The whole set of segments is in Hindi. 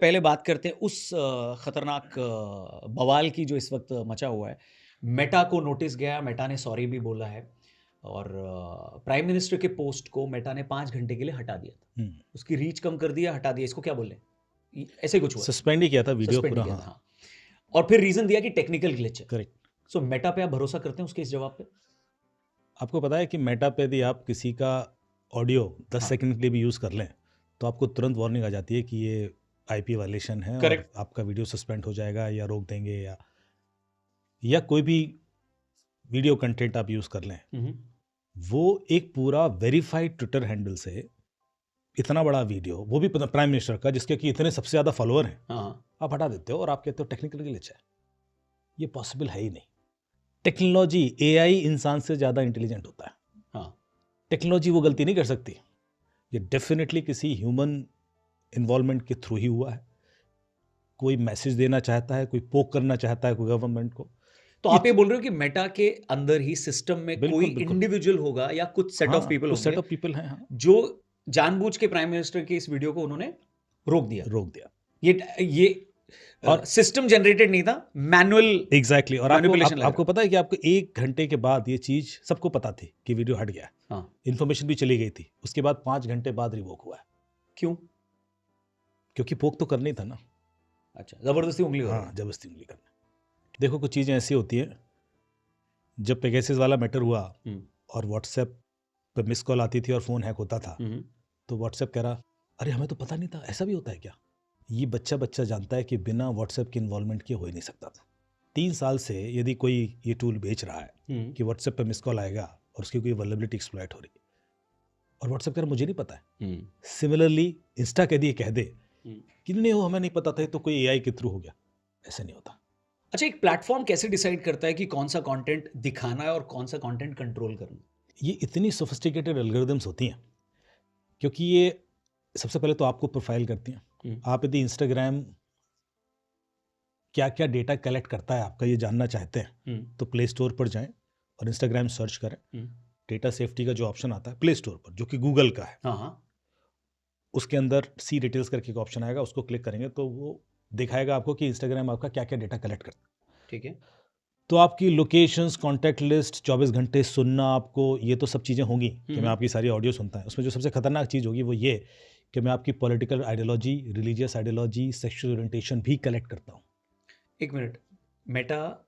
पहले बात करते हैं उस खतरनाक बवाल की जो इस वक्त मचा हुआ है। मेटा को नोटिस गया, मेटा ने सॉरी भी बोला है और प्राइम मिनिस्टर के पोस्ट को मेटा ने 5 घंटे के लिए हटा दिया था। उसकी रीच कम कर दिया, हटा दिया, इसको क्या बोलें? ऐसे ही कुछ हुआ था, सस्पेंड ही किया था वीडियो सस्पेंड पूरा। किया था, हाँ, हाँ। और फिर रीज़न दिया कि टेक्निकल ग्लिच है। करेक्ट। सो मेटा पे आप भरोसा करते हैं उसके इस जवाब पे? आपको पता है कि मेटा पे यदि आप किसी का ऑडियो 10 हाँ, सेकंड के लिए भी यूज़ कर लें तो आपको तुरंत वार्निंग आ जाती है कि ये आईपी वायलेशन है और करेक्ट। आपका वीडियो सस्पेंड हो जाएगा या रोक देंगे, या कोई भी वीडियो कंटेंट आप यूज़ कर लें। वो एक पूरा वेरीफाइड ट्विटर हैंडल से इतना बड़ा वीडियो, वो भी प्राइम मिनिस्टर का, जिसके कि इतने सबसे ज़्यादा फॉलोअर हैं, हाँ, आप हटा देते हो और आप कहते हो टेक्निकल ग्लिच है। ये पॉसिबल है ही नहीं। टेक्नोलॉजी, एआई इंसान से ज़्यादा इंटेलिजेंट होता है। हाँ। टेक्नोलॉजी वो गलती नहीं कर सकती। ये डेफिनेटली किसी ह्यूमन इन्वॉल्वमेंट के थ्रू ही हुआ है। कोई मैसेज देना चाहता है, कोई पोक करना चाहता है कोई गवर्नमेंट को। तो आप ये बोल रहे हो कि मेटा के अंदर ही सिस्टम में कोई बिल्कुल बिल्कुल। इंडिविजुअल होगा या कुछ सेट ऑफ हाँ, पीपल कुछ सेट होंगे ऑफ पीपल हैं, हाँ, जो जानबूझ के प्राइम मिनिस्टर की इस वीडियो को उन्होंने रोक दिया। रोक दिया। ये और सिस्टम जनरेटेड नहीं था, मैनुअल एग्जैक्टली, और मैनिपुलेशन लग आपको रहा पता है कि आपको 1 घंटे के बाद ये चीज़ सबको पता थी कि वीडियो हट गया है। था। हाँ, इन्फॉर्मेशन भी चली गई थी। उसके बाद 5 घंटे बाद रिवोक हुआ है, क्यों? क्योंकि पोक तो करना ही था ना। अच्छा, जबरदस्ती उंगली कर रहे हाँ, हैं। जबरदस्ती उंगली करना। देखो, कुछ चीज़ें ऐसी होती हैं, जब पेगासस वाला मैटर हुआ हम्म, और व्हाट्सएप पे मिस कॉल आती थी और फ़ोन हैक होता था, हम्म, तो व्हाट्सएप कह रहा, अरे हमें तो पता नहीं था, ऐसा भी होता है क्या? ये बच्चा बच्चा जानता है कि बिना व्हाट्सएप के इन्वॉल्वमेंट के हो ही नहीं सकता था। 3 साल से यदि कोई ये टूल बेच रहा है कि व्हाट्सएप पे मिस कॉल आएगा और उसकी कोई वल्नरेबिलिटी एक्सप्लॉइट हो रही, और व्हाट्सएप कह रहा मुझे नहीं पता है। सिमिलरली इंस्टा कह दिए, कह दे कि नहीं हो, हमें नहीं पता था, तो कोई एआई के थ्रू हो गया, ऐसा नहीं होता। अच्छा, एक प्लेटफॉर्म कैसे डिसाइड करता है कि कौन सा कंटेंट दिखाना है और कौन सा कंटेंट कंट्रोल करना? ये इतनी सोफिस्टिकेटेड एल्गोरिदम्स होती हैं, क्योंकि ये सबसे पहले तो आपको प्रोफाइल करती हैं। आप यदि इंस्टाग्राम क्या क्या डेटा कलेक्ट करता है आपका ये जानना चाहते हैं, तो प्ले स्टोर पर जाएं और इंस्टाग्राम सर्च करें। डेटा सेफ्टी का जो ऑप्शन आता है प्ले स्टोर पर, जो कि गूगल का है, हाँ, हाँ। उसके अंदर सी डिटेल्स करके एक ऑप्शन आएगा, उसको क्लिक करेंगे तो वो दिखाएगा आपको कि इंस्टाग्राम आपका क्या क्या डेटा कलेक्ट करता है। ठीक है। तो आपकी लोकेशंस, कॉन्टैक्ट लिस्ट, 24 घंटे सुनना आपको, ये तो सब चीज़ें होंगी कि मैं आपकी सारी ऑडियो सुनता है। उसमें जो सबसे खतरनाक चीज़ होगी वो ये कि मैं आपकी political ideology, religious ideology, sexual orientation भी कलेक्ट करता हूँ। एक मिनट, मेटा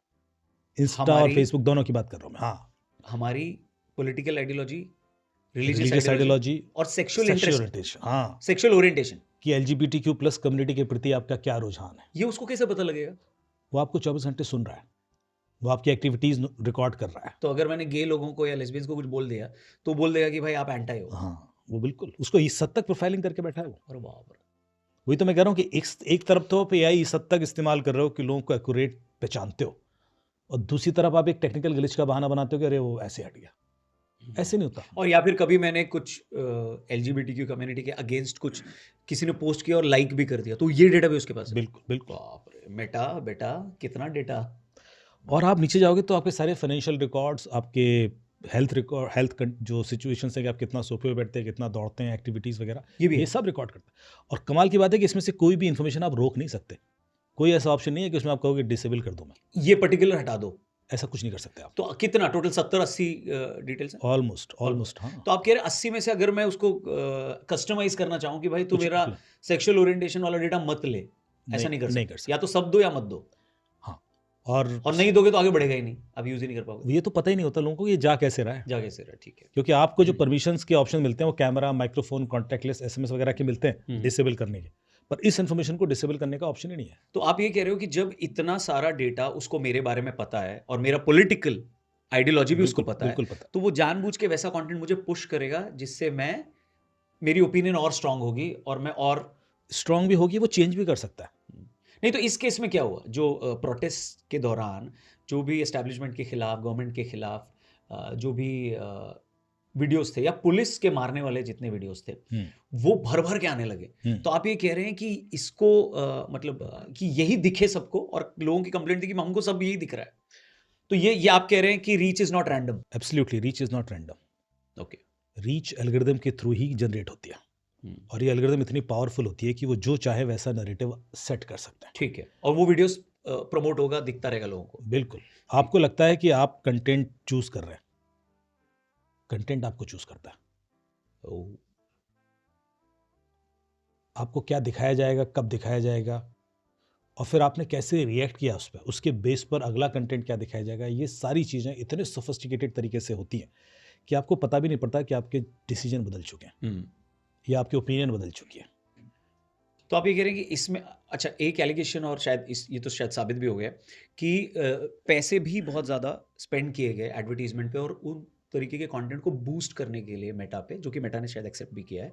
इंस्टा और हमारी फेसबुक दोनों की बात कर रहा हूँ मैं। हाँ, हमारी political ideology, religious religious ideology ideology, और सेक्सुअल सेक्सुअल इंटरेस्ट, ओरिएंटेशन, हाँ, सेक्सुअल ओरिएंटेशन, कि एलजीबीटीक्यू प्लस कम्युनिटी के प्रति आपका क्या रुझान है, ये उसको कैसे पता लगेगा? वो आपको 24 घंटे सुन रहा है, वो आपकी एक्टिविटीज़ रिकॉर्ड कर रहा है। तो अगर मैंने गे लोगों को या लेस्बियंस को कुछ बोल दिया, तो बोल देगा कि भाई आप एंटी हो। हाँ, वो बिल्कुल उसको इस हद तक प्रोफाइलिंग करके बैठा है वो। अरे बाप रे! वही तो मैं कह रहा हूँ कि एक तरफ तो आप एआई इस हद तक इस्तेमाल कर रहे हो कि लोगों को एक्यूरेट पहचानते हो, और दूसरी तरफ आप एक टेक्निकल ग्लिच का बहाना बनाते हो कि अरे वो ऐसे हट गया। ऐसे नहीं होता। और या फिर कभी मैंने कुछ एलजीबीटीक्यू कम्युनिटी के अगेंस्ट कुछ किसी ने पोस्ट किया और लाइक भी कर दिया, तो ये डेटा भी उसके पास है। बिल्कुल बिल्कुल। बाप रे! मेटा बेटा कितना डेटा। और आप नीचे जाओगे तो आपके सारे फाइनेंशियल रिकॉर्ड्स, आपके हेल्थ रिकॉर्ड, जो सिचुएशन है कि आप कितना सोफे पे बैठते हैं, कितना दौड़ते हैं, एक्टिविटीज़ वगैरह, ये भी ये है। सब रिकॉर्ड करता है। और कमाल की बात है कि इसमें से कोई भी इन्फॉर्मेशन आप रोक नहीं सकते। कोई ऐसा ऑप्शन नहीं है कि उसमें आप कहोगे डिसेबल कर दूं मैं। ये पर्टिकुलर हटा दो। ऐसा कुछ नहीं कर सकते आप। तो कितना टोटल 70-80 डिटेल्स हैं? Almost almost. ऑलमोस्ट, हाँ। तो आप कह रहे हैं 80 में से अगर मैं उसको कस्टमाइज़ करना चाहूँ कि भाई तू कुछ मेरा सेक्सुअल ओरिएंटेशन वाला डेटा मत ले, ऐसा नहीं कर नहीं कर सकते। या सकते। तो सब दो या मत दो। हाँ, और और नहीं दोगे तो आगे बढ़ेगा ही नहीं, आप यूज़ ही नहीं कर पाओगे। ये तो पता ही नहीं होता लोगों को ये जा कैसे रहा है, जा कैसे रहा, ठीक है। क्योंकि आपको जो परमिशंस के ऑप्शन मिलते हैं वो camera, microphone, contact list, SMS वगैरह के मिलते हैं डिसेबल करने के, पर इस इन्फॉर्मेशन को डिसेबल करने का ऑप्शन ही नहीं है। तो आप ये कह रहे हो कि जब इतना सारा डेटा उसको मेरे बारे में पता है और मेरा पॉलिटिकल आइडियोलॉजी भी उसको बिल्कुल पता है, बिल्कुल पता। तो वो जानबूझ के वैसा कंटेंट मुझे पुश करेगा जिससे मेरी ओपिनियन और स्ट्रांग होगी और मैं और स्ट्रांग भी होगी, वो चेंज भी कर सकता है। नहीं। तो इस केस में क्या हुआ, जो प्रोटेस्ट के दौरान जो भी एस्टैब्लिशमेंट के खिलाफ, गवर्नमेंट के खिलाफ जो भी वीडियोस थे या पुलिस के मारने वाले जितने वीडियोस थे, वो भर भर के आने लगे। तो आप ये कह रहे हैं कि इसको मतलब कि यही दिखे सबको, और लोगों की कंप्लेंट थी कि हमको सब यही दिख रहा है। तो ये आप कह रहे हैं कि reach is not random. Absolutely, reach is not random. Okay. Reach algorithm के थ्रू ही जनरेट होती है। और ये एल्गोरिदम इतनी पावरफुल होती है कि वो जो चाहे वैसा नैरेटिव सेट कर सकते हैं। ठीक है, और वो वीडियोस प्रमोट होगा, दिखता रहेगा लोगों को। बिल्कुल। आपको लगता है कि आप कंटेंट चूज कर रहे हैं, कंटेंट आपको चूज करता है। ओह, आपको क्या दिखाया जाएगा, कब दिखाया जाएगा, और फिर आपने कैसे रिएक्ट किया उस पर, उसके बेस पर अगला कंटेंट क्या दिखाया जाएगा। ये सारी चीज़ें इतने सोफिस्टिकेटेड तरीके से होती हैं कि आपको पता भी नहीं पड़ता कि आपके डिसीजन बदल चुके हैं या आपकी ओपिनियन बदल चुकी है। तो आप ये कह रहे हैं कि इसमें, अच्छा, एक एलिगेशन और शायद ये तो शायद साबित भी हो गया कि पैसे भी बहुत ज़्यादा स्पेंड किए गए एडवर्टीजमेंट पे और उन तरीके के कंटेंट को बूस्ट करने के लिए मेटा पे, जो कि मेटा ने शायद एक्सेप्ट भी किया है,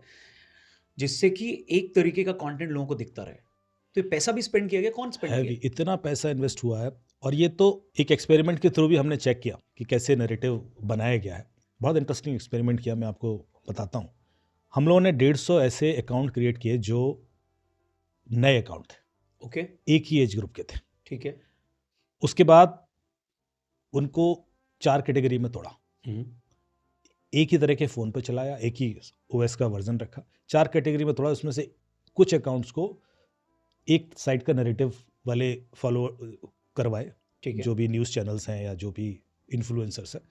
जिससे कि एक तरीके का कंटेंट लोगों को दिखता रहे। तो ये पैसा भी स्पेंड किया गया, कौन स्पेंड हैवी, किया? इतना पैसा इन्वेस्ट हुआ है। और ये तो एक एक्सपेरिमेंट के थ्रू भी हमने चेक किया कि कैसे नैरेटिव बनाया गया है। बहुत इंटरेस्टिंग एक्सपेरिमेंट किया, मैं आपको बताता हूँ। हम लोगों ने 150 ऐसे अकाउंट क्रिएट किए जो नए अकाउंट थे, ओके, एक ही एज ग्रुप के थे। ठीक है। उसके बाद उनको 4 कैटेगरी में तोड़ा, एक ही तरह के फ़ोन पे चलाया, एक ही ओएस का वर्जन रखा, 4 कैटेगरी में तोड़ा। उसमें से कुछ अकाउंट्स को एक साइड का नैरेटिव वाले फॉलो करवाए, ठीक है। जो भी न्यूज़ चैनल्स हैं या जो भी इन्फ्लुएंसर्स हैं।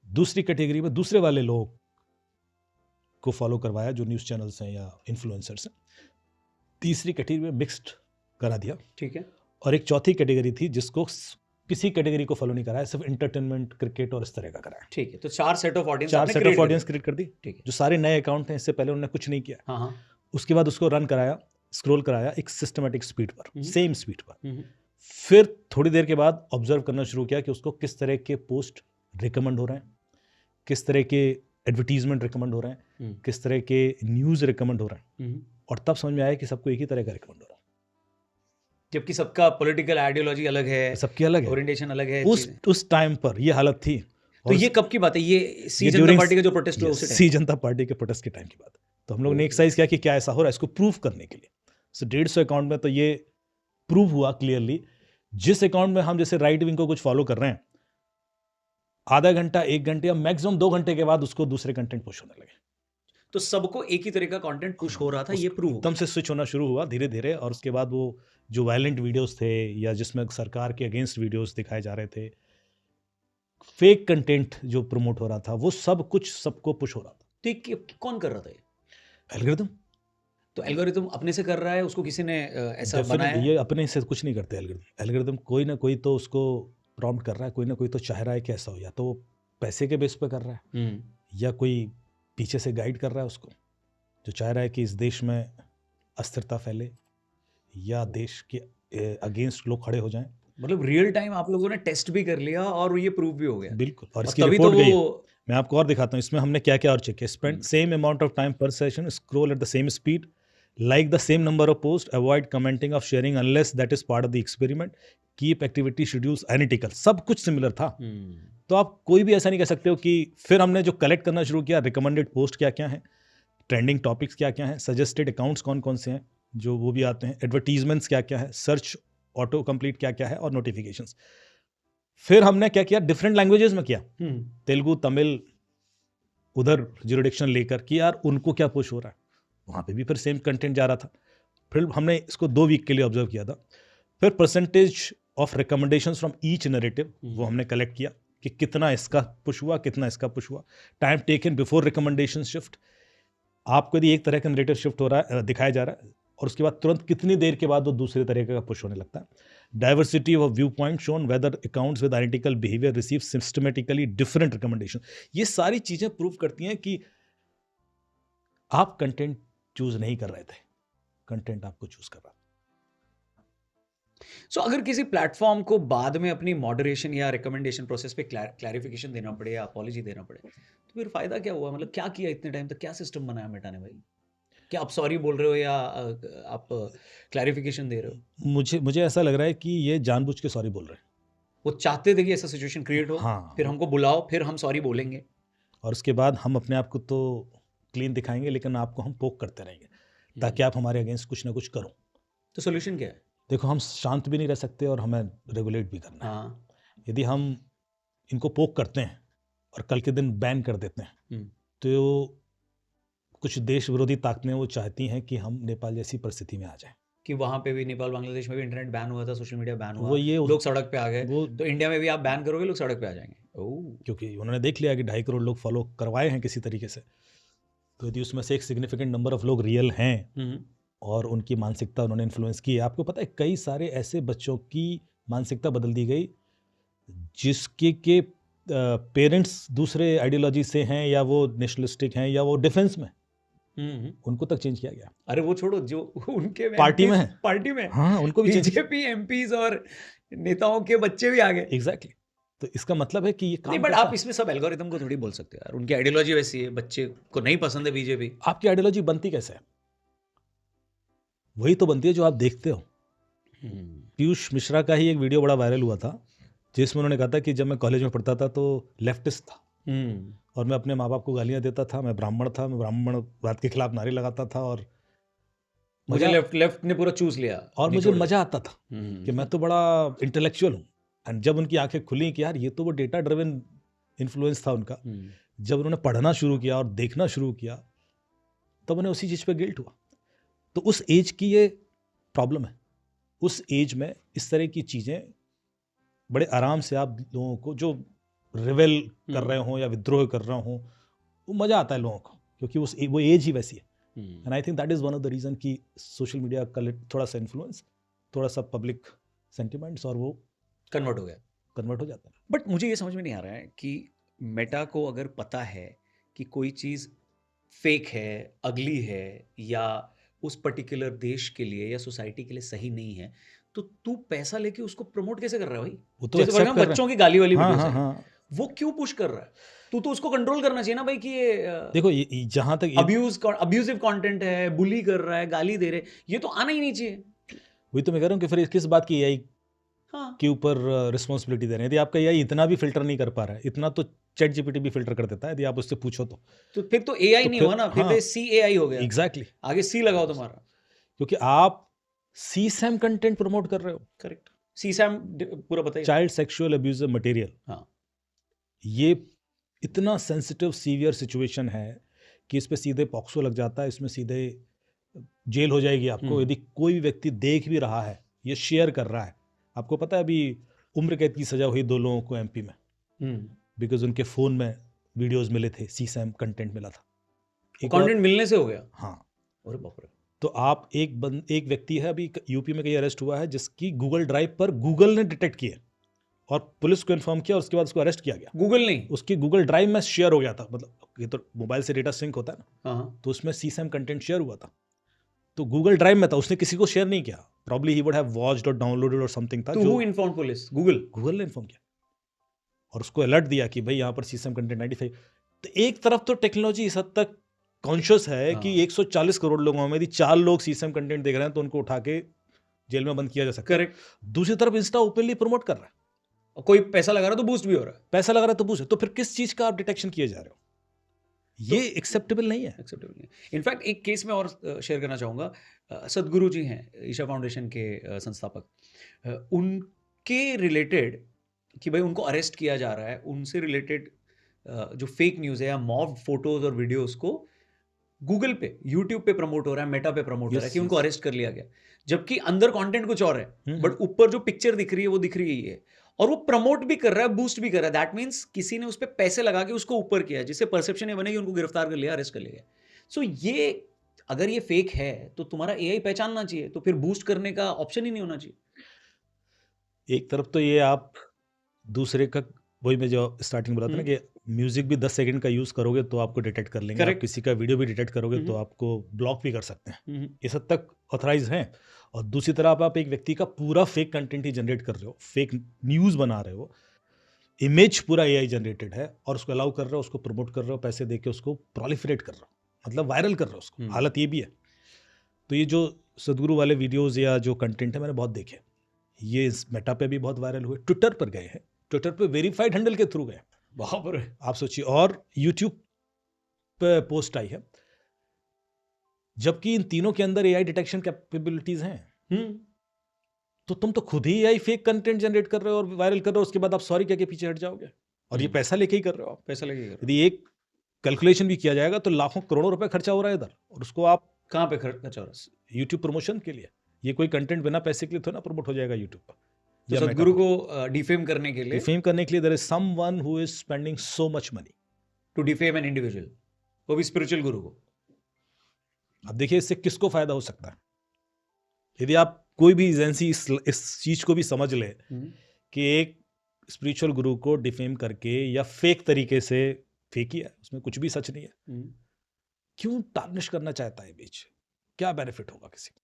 दूसरी कैटेगरी में दूसरे वाले लोगों को फॉलो करवाया, जो न्यूज़ चैनल्स हैं या इन्फ्लुएंसर्स हैं। तीसरी कैटेगरी में मिक्स्ड करा दिया, ठीक है। और एक चौथी कैटेगरी थी जिसको किसी कैटेगरी को फॉलो नहीं कराया, सिर्फ एंटरटेनमेंट, क्रिकेट और इस तरह का कराया। ठीक है, तो 4 सेट ऑफ ऑडियंस 4 आपने सेट क्रिएट ऑफ कर ऑडियंस दिए। क्रिएट कर दी। ठीक है। जो सारे नए अकाउंट हैं, इससे पहले उन्होंने कुछ नहीं किया। हाँ, हाँ। उसके बाद उसको रन कराया, स्क्रॉल कराया एक सिस्टमेटिक स्पीड पर, सेम स्पीड पर। हम्म, फिर थोड़ी देर के बाद ऑब्जर्व करना शुरू किया कि उसको किस तरह के पोस्ट रिकमेंड हो रहे हैं, किस तरह के एडवर्टीजमेंट रिकमेंड हो रहे हैं, किस तरह के न्यूज़ रिकमेंड हो रहे हैं। और तब समझ में आया कि सबको एक ही तरह का रिकमेंड हो रहा है, जबकि सबका पॉलिटिकल आइडियोलॉजी अलग है, सबकी अलग है। ओरिएंटेशन अलग है, उस टाइम पर ये हालत थी। तो ये कब की बात है? ये सी जनता पार्टी का जो प्रोटेस्ट हुआ उसी टाइम? सी जनता पार्टी के प्रोटेस्ट के टाइम की बात। तो हम लोग ने एक्सरसाइज किया कि क्या ऐसा हो रहा है, इसको प्रूव करने के लिए। सो 150 अकाउंट में तो ये प्रूव हुआ क्लियरली। जिस अकाउंट में हम जैसे राइट विंग को कुछ फॉलो कर रहे हैं, आधा घंटा, 1 घंटे या मैक्सिमम 2 घंटे के बाद उसको दूसरे कंटेंट पुश होने लगे। तो सबको एक ही तरह का कंटेंट पुश हो रहा था, ये प्रूव एकदम से स्विच होना शुरू हुआ धीरे धीरे। और उसके बाद वो जो वायलेंट वीडियोस थे या जिसमें सरकार के अगेंस्ट वीडियोस दिखाए जा रहे थे, फेक कंटेंट जो प्रमोट हो रहा था, वो सब कुछ सबको पुश हो रहा था। तो ये कौन कर रहा था? एल्गोरिथम। तो एल्गोरिथम अपने से कर रहा है, उसको किसी ने ऐसा बनाया है? ये अपने से कुछ नहीं करते एल्गोरिथम। एल्गोरिथम कोई ना कोई तो उसको प्रॉम्प्ट कर रहा है, कोई ना कोई तो चाह रहा है कि ऐसा हो। या तो वो पैसे के बेस पे कर रहा है, या कोई पीछे से गाइड कर रहा है उसको, जो चाह रहा है कि इस देश में अस्थिरता फैले या देश के अगेंस्ट लोग खड़े हो जाएं। मतलब रियल टाइम आप लोगों ने टेस्ट भी कर लिया और ये प्रूव भी हो गया। बिल्कुल। और इसकी तभी रिपोर्ट तो गई। वो मैं आपको और दिखाता हूँ इसमें हमने क्या क्या और चेक किया। Spend same amount of time पर session, scroll at the same speed, like the same number of posts, avoid commenting of sharing unless that is part of the experiment, keep activity schedules analytical। सब कुछ सिमिलर था। तो आप कोई भी ऐसा नहीं कह सकते हो कि फिर हमने जो कलेक्ट करना शुरू किया, रिकमेंडेड पोस्ट क्या क्या है, ट्रेंडिंग टॉपिक्स क्या क्या हैं, सजेस्टेड अकाउंट्स कौन कौन से हैं जो वो भी आते हैं, एडवर्टीजमेंट्स क्या क्या है, सर्च ऑटो कंप्लीट क्या क्या है, और नोटिफिकेशंस। फिर हमने क्या किया, डिफरेंट लैंग्वेजेस में किया, तेलुगु, तमिल, उधर जुरिडिक्शन लेकर कि यार उनको क्या पुश हो रहा है, वहाँ पे भी फिर सेम कंटेंट जा रहा था। फिर हमने इसको 2 वीक के लिए ऑब्जर्व किया था। फिर percentage of recommendations from each narrative वो हमने कलेक्ट किया कि कितना इसका पुश हुआ, कितना इसका पुश हुआ, time taken before recommendation shift. आपको यदि एक तरह का नैरेटिव शिफ्ट हो रहा है, दिखाया जा रहा है, और उसके बाद तुरंत कितनी देर के बाद वो दूसरे तरीके का पुश होने लगता है। Diversity of view point shown, whether accounts with identical behaviour receive systematically different recommendation. ये सारी चीज़ें प्रूव करती हैं कि आप कंटेंट चूज नहीं कर रहे थे, कंटेंट आपको चूज कर रहा। सो अगर किसी प्लेटफॉर्म को बाद में अपनी मॉडरेशन या रिकमेंडेशन प्रोसेस पे क्लैरिफिकेशन देना पड़े या अपॉलॉजी देना पड़े, तो फिर फायदा क्या हुआ? मतलब क्या किया इतने टाइम तक, क्या सिस्टम बनाया मेटा ने भाई? क्या आप सॉरी बोल रहे हो या आप क्लैरिफिकेशन दे रहे हो? मुझे ऐसा लग रहा है कि ये जानबूझ के सॉरी बोल रहे हैं। वो चाहते थे कि ऐसा सिचुएशन क्रिएट हो, हाँ, फिर हमको बुलाओ, फिर हम सॉरी बोलेंगे, और उसके बाद हम अपने आप को तो क्लीन दिखाएंगे, लेकिन आपको हम पोक करते रहेंगे ताकि आप हमारे अगेंस्ट कुछ ना कुछ करो। तो सोल्यूशन क्या है? देखो, हम शांत भी नहीं रह सकते और हमें रेगुलेट भी करना है। हाँ, यदि हम इनको पोक करते हैं और कल के दिन बैन कर देते हैं, तो कुछ देश विरोधी ताकतें वो चाहती हैं कि हम नेपाल जैसी परिस्थिति में आ जाएं। कि वहाँ पे भी नेपाल बांग्लादेश में भी इंटरनेट बैन हुआ था, सोशल मीडिया बैन हुआ, वो ये लोग सड़क पे आ गए, वो तो इंडिया में भी आप बैन करोगे लोग सड़क पे आ जाएंगे। ओह, क्योंकि उन्होंने देख लिया कि 2.5 करोड़ लोग फॉलो करवाए हैं किसी तरीके से, तो यदि उसमें से एक सिग्निफिकेंट नंबर ऑफ लोग रियल हैं और उनकी मानसिकता उन्होंने इन्फ्लुएंस की है। आपको पता है कई सारे ऐसे बच्चों की मानसिकता बदल दी गई जिसके के पेरेंट्स दूसरे आइडियोलॉजी से हैं, या वो नेशनलिस्टिक हैं, या वो डिफेंस में, उनको तक चेंज किया गया। अरे वो छोड़ो, जो उनके पार्टी में है, पार्टी में हाँ, उनको भी बीजेपी एमपीज और नेताओं के बच्चे भी आ गए। एग्जैक्टली। तो इसका मतलब है कि ये काम नहीं, बट करता आप है। इसमें सब एल्गोरिथम को थोड़ी बोल सकते हो यार, उनकी आइडियोलॉजी वैसी है, बच्चे को नहीं पसंद है बीजेपी। आपकी आइडियोलॉजी बनती कैसे है? वही तो बनती है जो आप देखते हो। पीयूष मिश्रा का ही एक वीडियो बड़ा वायरल हुआ था जिसमें उन्होंने कहा था कि जब मैं कॉलेज में पढ़ता था तो लेफ्टिस्ट था और मैं अपने माँ बाप को गालियां देता था, मैं ब्राह्मण था, मैं ब्राह्मणवाद के खिलाफ नारे लगाता था और मुझे लेफ्ट ने पूरा चूस लिया और मुझे मजा आता था कि मैं तो बड़ा इंटेलेक्चुअल हूँ। एंड जब उनकी आंखें खुली कि यार ये तो वो डेटा ड्रिवन इन्फ्लुएंस था उनका, जब उन्होंने पढ़ना शुरू किया और देखना शुरू किया तब उन्हें उसी चीज़ पे गिल्ट हुआ। तो उस एज की ये प्रॉब्लम है। उस एज में इस तरह की चीज़ें बड़े आराम से आप लोगों को जो रिवेल कर रहे हों या विद्रोह कर रहे हों, वो मज़ा आता है लोगों को, क्योंकि वो एज ही वैसी है। And I think that is one of the reason कि सोशल मीडिया का थोड़ा सा इन्फ्लुएंस, थोड़ा सा पब्लिक सेंटिमेंट्स, और वो कन्वर्ट हो जाता है। बट मुझे ये समझ में नहीं आ रहा है कि मेटा को अगर पता है कि कोई चीज़ फेक है, अगली है, या उस पर्टिकुलर देश के लिए या सोसाइटी के लिए सही नहीं है, तो तू पैसा लेके उसको प्रमोट कैसे कर रहा है भाई? वो तो जैसे एक्सेप्ट कर बच्चों की गाली वाली वीडियोस है, हाँ। वो क्यों पुश कर रहा है? तू तो उसको कंट्रोल करना चाहिए ना भाई कि ये देखो जहां तक अब्यूजिव कंटेंट है, बुली कर रहा है, गाली दे रहे, ये तो आना ही नहीं चाहिए। वही तो मैं कह रहा हूँ कि फिर किस बात की एआई के ऊपर रिस्पॉन्सिबिलिटी दे रहे हैं? यदि आपका एआई इतना भी फिल्टर नहीं कर पा रहा है, इतना तो चैट जीपीटी भी फिल्टर कर देता है यदि आप उससे पूछो तो फिर तो एआई नहीं हुआ ना, फिर तो सी एआई हो गया। एग्जैक्टली, आगे सी लगाओ तुम्हारा, क्योंकि आप सी सैम कंटेंट प्रमोट कर रहे हो। करेक्ट, सी सैम पूरा बताइए। चाइल्ड सेक्सुअल अब्यूजिव मटेरियल, हाँ, ये इतना सेंसिटिव सीवियर सिचुएशन है कि इस पे सीधे पॉक्सो लग जाता है, इसमें सीधे जेल हो जाएगी आपको यदि कोई भी व्यक्ति देख भी रहा है, ये शेयर कर रहा है। आपको पता है अभी उम्र कैद की सजा हुई 2 लोगों को एमपी में, बिकॉज उनके फोन में वीडियोस मिले थे, सी सैम कंटेंट मिला था। कंटेंट मिलने से हो गया? हाँ। अरे बाप रे। तो आप एक व्यक्ति है अभी यूपी में कहीं अरेस्ट हुआ है जिसकी गूगल ड्राइव पर गूगल ने डिटेक्ट किया और पुलिस को इन्फॉर्म किया और उसके बाद उसको अरेस्ट किया गया। गूगल नहीं, उसकी गूगल ड्राइव में शेयर हो गया था, मतलब ये तो मोबाइल से डेटा सिंक होता है ना, हाँ, तो उसमें सी सैम कंटेंट शेयर हुआ था, तो गूगल ड्राइव में था, उसने किसी को शेयर नहीं किया। Probably he would have watched और डाउनलोडेड और समथिंग था। जो इन्फॉर्म पुलिस, गूगल ने इन्फॉर्म किया और उसको अलर्ट दिया कि भाई यहाँ पर सी सैम कंटेंट 95। तो एक तरफ तो टेक्नोलॉजी इस हद तक कॉन्शियस है कि 140 करोड़ लोगों में यदि 4 लोग सी सैम कंटेंट देख रहे हैं तो उनको उठा के जेल में बंद किया जा सकता है। करेक्ट। दूसरी तरफ इंस्टा ओपनली प्रमोट कर रहा है, कोई पैसा लगा रहा है तो बूस्ट भी हो रहा है, पैसा लगा रहा है तो बूस्ट। तो फिर किस चीज का आप डिटेक्शन किए जा रहे हो? ये एक्सेप्टेबल नहीं है। एक्सेप्टेबल नहीं। इनफैक्ट एक केस में और शेयर करना चाहूँगा, सदगुरु जी हैं ईशा फाउंडेशन के संस्थापक, उनके रिलेटेड कि भाई उनको अरेस्ट किया जा रहा है, उनसे रिलेटेड जो फेक न्यूज़ है या मॉब फोटोज और वीडियोस को गूगल पे, यूट्यूब पे प्रमोट हो रहा है, मेटा पे प्रमोट हो रहा है कि उनको अरेस्ट कर लिया गया, जबकि अंदर कंटेंट कुछ और है, बट ऊपर जो पिक्चर दिख रही है वो दिख रही है, और वो प्रमोट भी कर रहा है, बूस्ट भी कर रहा है। दैट मीन्स किसी ने उस पर पैसे लगा के उसको ऊपर किया, जिससे परसेप्शन ये बने कि उनको गिरफ्तार कर लिया, अरेस्ट कर लिया। सो ये अगर ये फेक है तो तुम्हारा एआई पहचानना चाहिए, तो फिर बूस्ट करने का ऑप्शन ही नहीं होना चाहिए। एक तरफ तो ये आप दूसरे का, वही मैं जो स्टार्टिंग में बताता ना कि म्यूजिक भी 10 सेकंड का यूज करोगे तो आपको डिटेक्ट कर लेंगे, आप किसी का वीडियो भी डिटेक्ट करोगे तो आपको ब्लॉक भी कर सकते हैं, इस हद तक ऑथराइज हैं। और दूसरी तरफ आप एक व्यक्ति का पूरा फेक कंटेंट ही जनरेट कर रहे हो, फेक न्यूज बना रहे हो, इमेज पूरा एआई जनरेटेड है और उसको अलाउ कर रहे हो, उसको प्रमोट कर रहे हो, पैसे दे के उसको प्रोलिफरेट कर रहे हो, मतलब वायरल कर रहे हो उसको। हालत ये भी है। तो ये जो सदगुरु वाले वीडियोज या जो कंटेंट है मैंने बहुत देखे, ये इस मेटा पे भी बहुत वायरल हुए, ट्विटर पर गए हैं, ट्विटर पे वेरीफाइड हैंडल के थ्रू गए, वहां पर आप सोचिए, और यूट्यूब पे पोस्ट आई है, जबकि इन तीनों के अंदर एआई डिटेक्शन कैपेबिलिटीज हैं। तो तुम तो खुद ही एआई फेक कंटेंट जनरेट कर रहे हो और वायरल कर रहे हो, उसके बाद आप सॉरी कह के पीछे हट जाओगे, और ये पैसा लेके ही कर रहे हो आप, पैसा लेके। यदि एक कैलकुलेशन भी किया जाएगा तो लाखों करोड़ों रुपए खर्चा हो रहा है इधर, और उसको आप कहाँ पे खर्चा हो रहा है? यूट्यूब प्रमोशन के लिए। ये कोई कंटेंट बिना पैसे के लिए थोड़ा ना प्रमोट हो जाएगा यूट्यूब पर। तो सदगुरु को डिफेम करने के लिए, डिफेम करने के लिए there is someone who is spending so much money to defame an individual, वो भी स्पिरिचुअल गुरु को। अब देखिए इससे किसको फायदा हो सकता है। यदि आप कोई भी एजेंसी इस चीज को भी समझ ले कि एक स्पिरिचुअल गुरु को डिफेम करके या फेक तरीके से, फेक ही है, उसमें कुछ भी सच नहीं है, क्यों टार्निश करना चाहता है बीच? क्या बेनिफिट होगा किसी को?